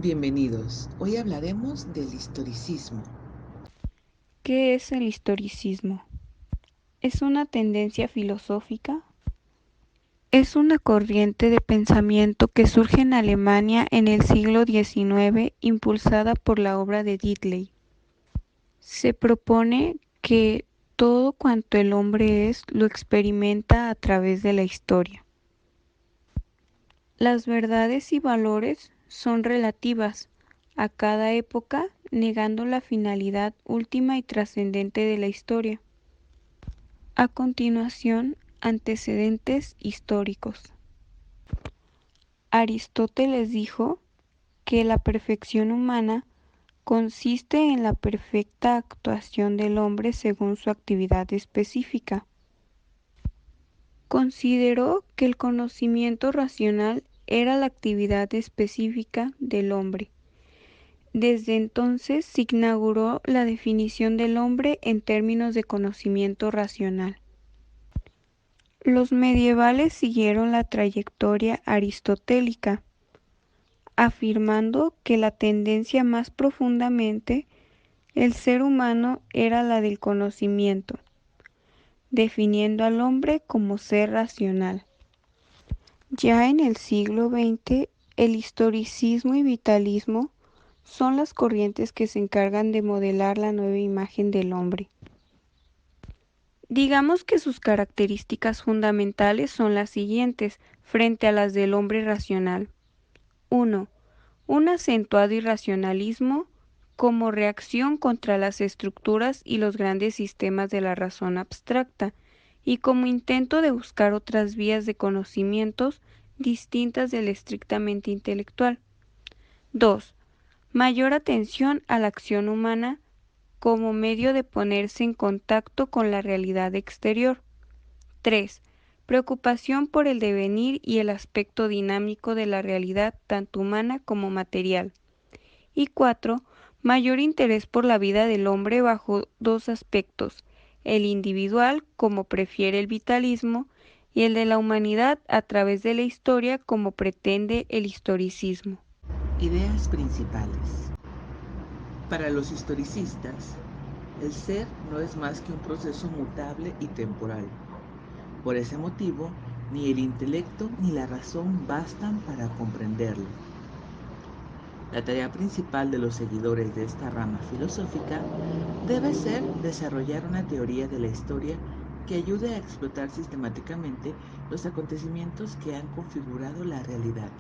Bienvenidos. Hoy hablaremos del historicismo. ¿Qué es el historicismo? ¿Es una tendencia filosófica? Es una corriente de pensamiento que surge en Alemania en el siglo XIX, impulsada por la obra de Diddley. Se propone que todo cuanto el hombre es lo experimenta a través de la historia. Las verdades y valores son relativas a cada época, negando la finalidad última y trascendente de la historia. A continuación, antecedentes históricos. Aristóteles dijo que la perfección humana consiste en la perfecta actuación del hombre según su actividad específica. Consideró que el conocimiento racional era la actividad específica del hombre. Desde entonces se inauguró la definición del hombre en términos de conocimiento racional. Los medievales siguieron la trayectoria aristotélica, afirmando que la tendencia más profundamente el ser humano era la del conocimiento, definiendo al hombre como ser racional. Ya en el siglo XX, el historicismo y vitalismo son las corrientes que se encargan de modelar la nueva imagen del hombre. Digamos que sus características fundamentales son las siguientes frente a las del hombre racional. 1. Un acentuado irracionalismo como reacción contra las estructuras y los grandes sistemas de la razón abstracta y como intento de buscar otras vías de conocimientos distintas del estrictamente intelectual. 2. Mayor atención a la acción humana como medio de ponerse en contacto con la realidad exterior. 3. Preocupación por el devenir y el aspecto dinámico de la realidad tanto humana como material. Y 4. Mayor interés por la vida del hombre bajo dos aspectos, el individual como prefiere el vitalismo y el de la humanidad a través de la historia como pretende el historicismo. Ideas principales. Para los historicistas, el ser no es más que un proceso mutable y temporal. Por ese motivo, ni el intelecto ni la razón bastan para comprenderlo. La tarea principal de los seguidores de esta rama filosófica debe ser desarrollar una teoría de la historia que ayude a explotar sistemáticamente los acontecimientos que han configurado la realidad.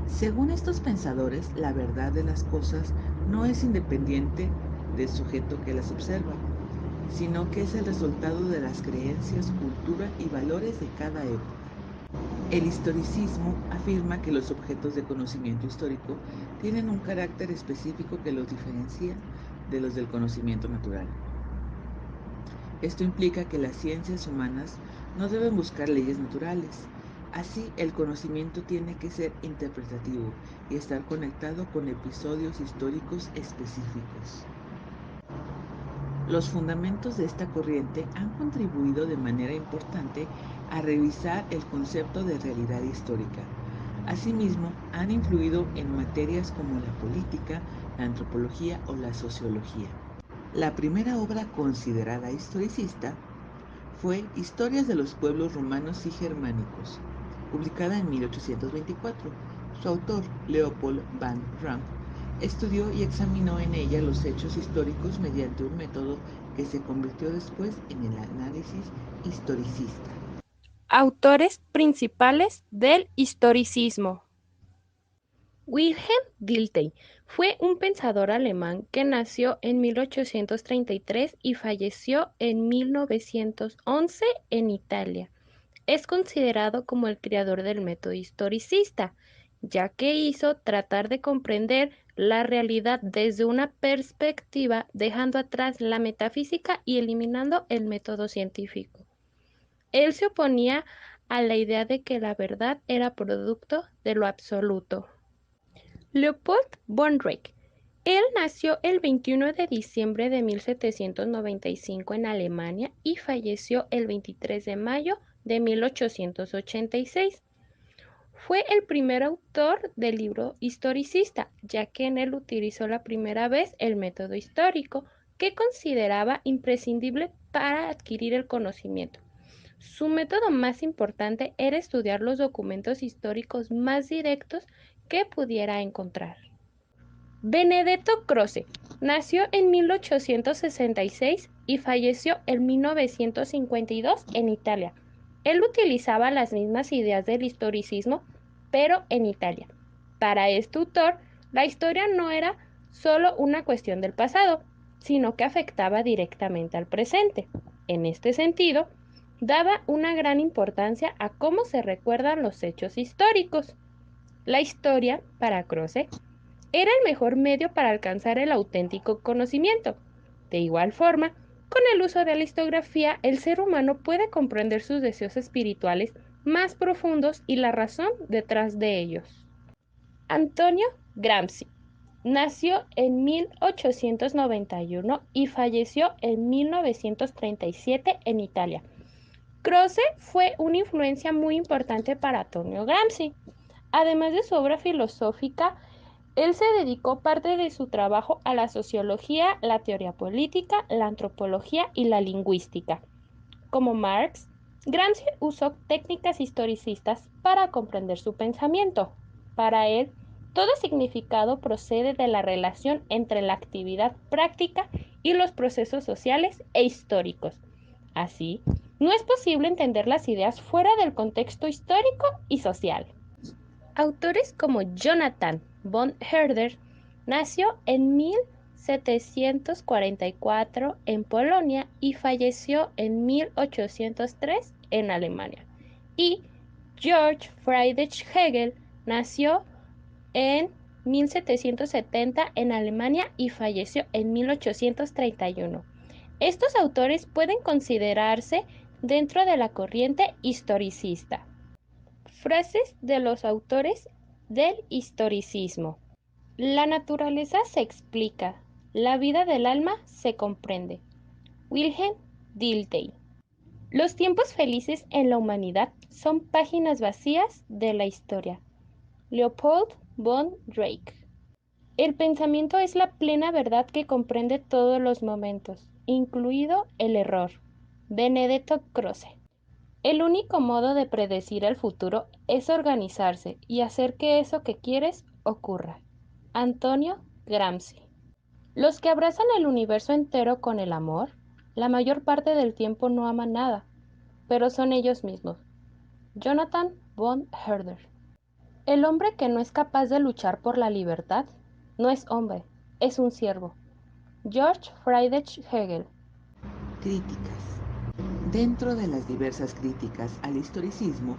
Según estos pensadores, la verdad de las cosas no es independiente del sujeto que las observa, sino que es el resultado de las creencias, cultura y valores de cada época. El historicismo afirma que los objetos de conocimiento histórico tienen un carácter específico que los diferencia de los del conocimiento natural. Esto implica que las ciencias humanas no deben buscar leyes naturales. Así, el conocimiento tiene que ser interpretativo y estar conectado con episodios históricos específicos. Los fundamentos de esta corriente han contribuido de manera importante a revisar el concepto de realidad histórica. Asimismo, han influido en materias como la política, la antropología o la sociología. La primera obra considerada historicista fue Historias de los pueblos romanos y germánicos, publicada en 1824. Su autor, Leopold van Ranke, estudió y examinó en ella los hechos históricos mediante un método que se convirtió después en el análisis historicista. Autores principales del historicismo. Wilhelm Dilthey fue un pensador alemán que nació en 1833 y falleció en 1911 en Italia. Es considerado como el creador del método historicista, ya que hizo tratar de comprender la realidad desde una perspectiva, dejando atrás la metafísica y eliminando el método científico. Él se oponía a la idea de que la verdad era producto de lo absoluto. Leopold von Ranke. Él nació el 21 de diciembre de 1795 en Alemania y falleció el 23 de mayo de 1886. Fue el primer autor del libro historicista, ya que en él utilizó la primera vez el método histórico, que consideraba imprescindible para adquirir el conocimiento. Su método más importante era estudiar los documentos históricos más directos que pudiera encontrar. Benedetto Croce nació en 1866 y falleció en 1952 en Italia. Él utilizaba las mismas ideas del historicismo, pero en Italia. Para este autor, la historia no era solo una cuestión del pasado, sino que afectaba directamente al presente. En este sentido, daba una gran importancia a cómo se recuerdan los hechos históricos. La historia, para Croce, era el mejor medio para alcanzar el auténtico conocimiento. De igual forma, con el uso de la historiografía, el ser humano puede comprender sus deseos espirituales más profundos y la razón detrás de ellos. Antonio Gramsci nació en 1891 y falleció en 1937 en Italia. Croce fue una influencia muy importante para Antonio Gramsci. Además de su obra filosófica, él se dedicó parte de su trabajo a la sociología, la teoría política, la antropología y la lingüística. Como Marx, Gramsci usó técnicas historicistas para comprender su pensamiento. Para él, todo significado procede de la relación entre la actividad práctica y los procesos sociales e históricos. Así, no es posible entender las ideas fuera del contexto histórico y social. Autores como Jonathan von Herder nació en 1744 en Polonia y falleció en 1803 en Alemania. Y Georg Friedrich Hegel nació en 1770 en Alemania y falleció en 1831. Estos autores pueden considerarse dentro de la corriente historicista. Frases de los autores del historicismo. La naturaleza se explica, la vida del alma se comprende. Wilhelm Dilthey. Los tiempos felices en la humanidad son páginas vacías de la historia. Leopold von Drake. El pensamiento es la plena verdad que comprende todos los momentos, incluido el error. Benedetto Croce. El único modo de predecir el futuro es organizarse y hacer que eso que quieres ocurra. Antonio Gramsci. Los que abrazan el universo entero con el amor, la mayor parte del tiempo no aman nada, pero son ellos mismos. Jonathan von Herder. El hombre que no es capaz de luchar por la libertad no es hombre, es un siervo. Georg Friedrich Hegel. Críticas. Dentro de las diversas críticas al historicismo,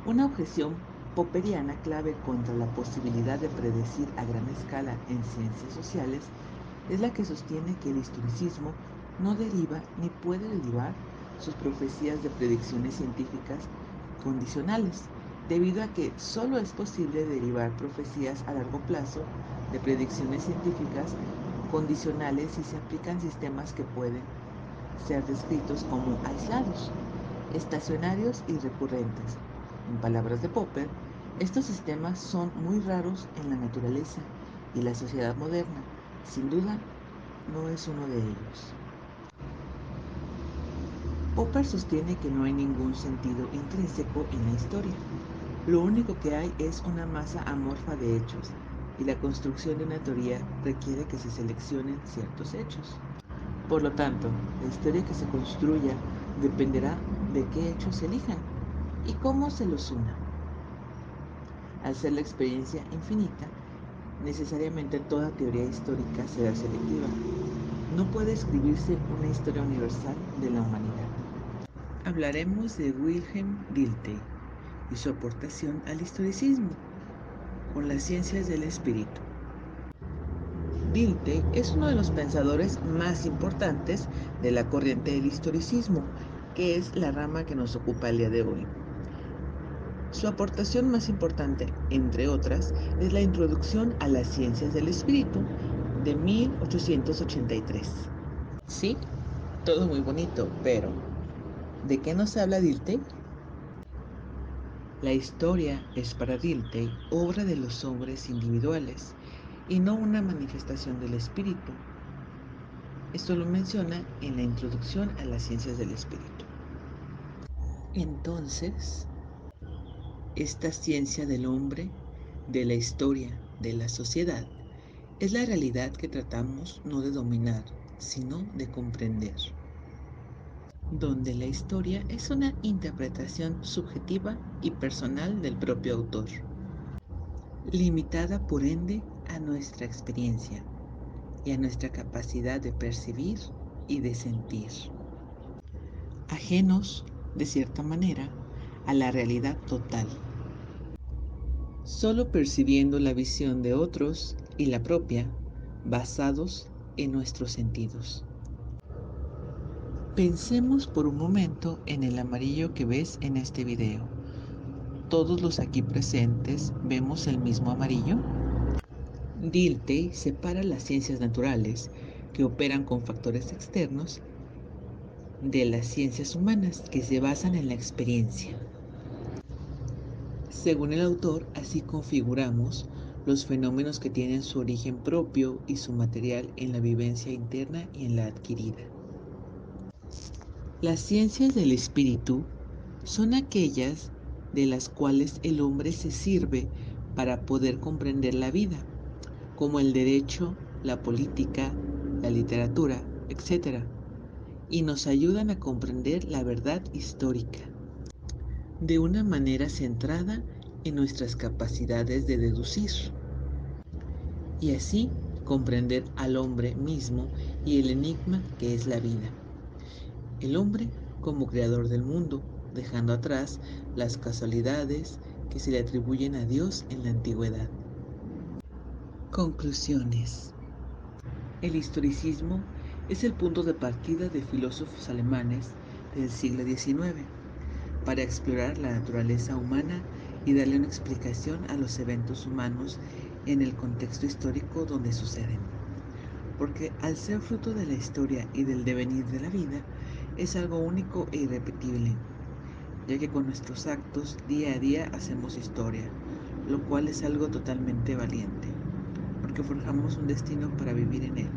una objeción popperiana clave contra la posibilidad de predecir a gran escala en ciencias sociales es la que sostiene que el historicismo no deriva ni puede derivar sus profecías de predicciones científicas condicionales, debido a que solo es posible derivar profecías a largo plazo de predicciones científicas condicionales si se aplican sistemas que pueden ser descritos como aislados, estacionarios y recurrentes. En palabras de Popper, estos sistemas son muy raros en la naturaleza y la sociedad moderna, sin duda, no es uno de ellos. Popper sostiene que no hay ningún sentido intrínseco en la historia. Lo único que hay es una masa amorfa de hechos, y la construcción de una teoría requiere que se seleccionen ciertos hechos. Por lo tanto, la historia que se construya dependerá de qué hechos se elijan y cómo se los una. Al ser la experiencia infinita, necesariamente toda teoría histórica será selectiva. No puede escribirse una historia universal de la humanidad. Hablaremos de Wilhelm Dilthey y su aportación al historicismo con las ciencias del espíritu. Dilthey es uno de los pensadores más importantes de la corriente del historicismo, que es la rama que nos ocupa el día de hoy. Su aportación más importante, entre otras, es la Introducción a las Ciencias del Espíritu de 1883. Sí, todo muy bonito, pero ¿de qué nos habla Dilthey? La historia es para Dilthey obra de los hombres individuales y no una manifestación del espíritu. Esto lo menciona en la introducción a las ciencias del espíritu. Entonces, esta ciencia del hombre, de la historia, de la sociedad, es la realidad que tratamos no de dominar, sino de comprender, donde la historia es una interpretación subjetiva y personal del propio autor, limitada por ende a nuestra experiencia y a nuestra capacidad de percibir y de sentir, ajenos, de cierta manera, a la realidad total, solo percibiendo la visión de otros y la propia, basados en nuestros sentidos. Pensemos por un momento en el amarillo que ves en este video. ¿Todos los aquí presentes vemos el mismo amarillo? Dilthey separa las ciencias naturales, que operan con factores externos, de las ciencias humanas, que se basan en la experiencia. Según el autor, así configuramos los fenómenos que tienen su origen propio y su material en la vivencia interna y en la adquirida. Las ciencias del espíritu son aquellas de las cuales el hombre se sirve para poder comprender la vida, como el derecho, la política, la literatura, etc., y nos ayudan a comprender la verdad histórica de una manera centrada en nuestras capacidades de deducir, y así comprender al hombre mismo y el enigma que es la vida. El hombre como creador del mundo, dejando atrás las casualidades que se le atribuyen a Dios en la antigüedad. Conclusiones. El historicismo es el punto de partida de filósofos alemanes del siglo XIX para explorar la naturaleza humana y darle una explicación a los eventos humanos en el contexto histórico donde suceden. Porque al ser fruto de la historia y del devenir de la vida, es algo único e irrepetible, ya que con nuestros actos día a día hacemos historia, lo cual es algo totalmente valiente, porque forjamos un destino para vivir en él,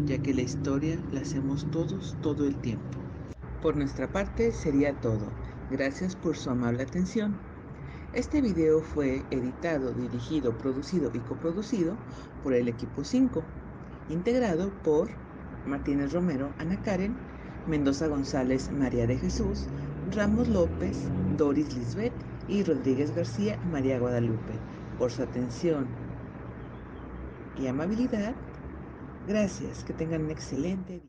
ya que la historia la hacemos todos todo el tiempo. Por nuestra parte sería todo. Gracias por su amable atención. Este video fue editado, dirigido, producido y coproducido por el equipo 5, integrado por Martínez Romero, Ana Karen, Mendoza González, María de Jesús, Ramos López, Doris Lisbeth y Rodríguez García, María Guadalupe. Por su atención y amabilidad, gracias, que tengan un excelente día.